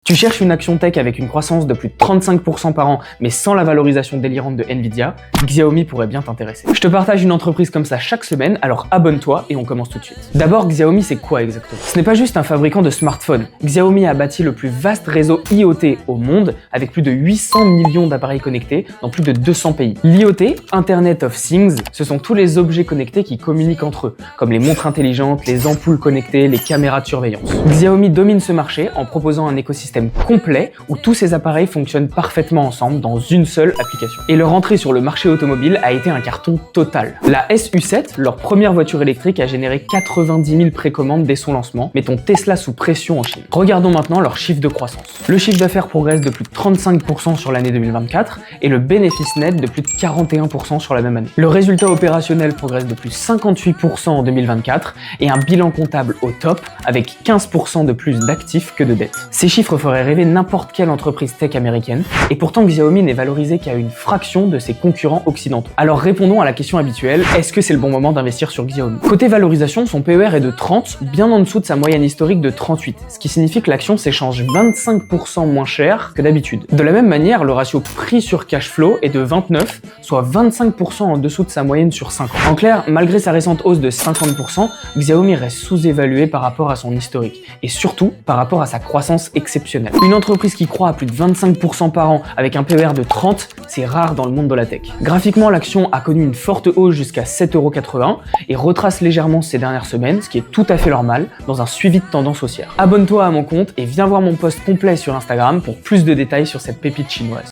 Tu cherches une action tech avec une croissance de plus de 35% par an, mais sans la valorisation délirante de Nvidia? Xiaomi pourrait bien t'intéresser. Je te partage une entreprise comme ça chaque semaine, alors abonne-toi et on commence tout de suite. D'abord, Xiaomi, c'est quoi exactement? Ce n'est pas juste un fabricant de smartphones. Xiaomi a bâti le plus vaste réseau IoT au monde, avec plus de 800 millions d'appareils connectés dans plus de 200 pays. L'IoT, Internet of Things, ce sont tous les objets connectés qui communiquent entre eux, comme les montres intelligentes, les ampoules connectées, les caméras de surveillance. Xiaomi domine ce marché en proposant un écosystème complet où tous ces appareils fonctionnent parfaitement ensemble dans une seule application. Et leur entrée sur le marché automobile a été un carton total. La SU7, leur première voiture électrique, a généré 90 000 précommandes dès son lancement, mettant Tesla sous pression en Chine. Regardons maintenant leur chiffre de croissance. Le chiffre d'affaires progresse de plus de 35% sur l'année 2024 et le bénéfice net de plus de 41% sur la même année. Le résultat opérationnel progresse de plus de 58% en 2024 et un bilan comptable au top avec 15% de plus d'actifs que de dettes. Ces chiffres ferait rêver n'importe quelle entreprise tech américaine, et pourtant Xiaomi n'est valorisé qu'à une fraction de ses concurrents occidentaux. Alors répondons à la question habituelle, est-ce que c'est le bon moment d'investir sur Xiaomi? Côté valorisation, son PER est de 30, bien en dessous de sa moyenne historique de 38, ce qui signifie que l'action s'échange 25% moins cher que d'habitude. De la même manière, le ratio prix sur cash flow est de 29, soit 25% en dessous de sa moyenne sur 5 ans. En clair, malgré sa récente hausse de 50%, Xiaomi reste sous-évalué par rapport à son historique, et surtout par rapport à sa croissance exceptionnelle. Une entreprise qui croît à plus de 25% par an avec un PER de 30, c'est rare dans le monde de la tech. Graphiquement, l'action a connu une forte hausse jusqu'à 7,80€ et retrace légèrement ces dernières semaines, ce qui est tout à fait normal dans un suivi de tendance haussière. Abonne-toi à mon compte et viens voir mon post complet sur Instagram pour plus de détails sur cette pépite chinoise.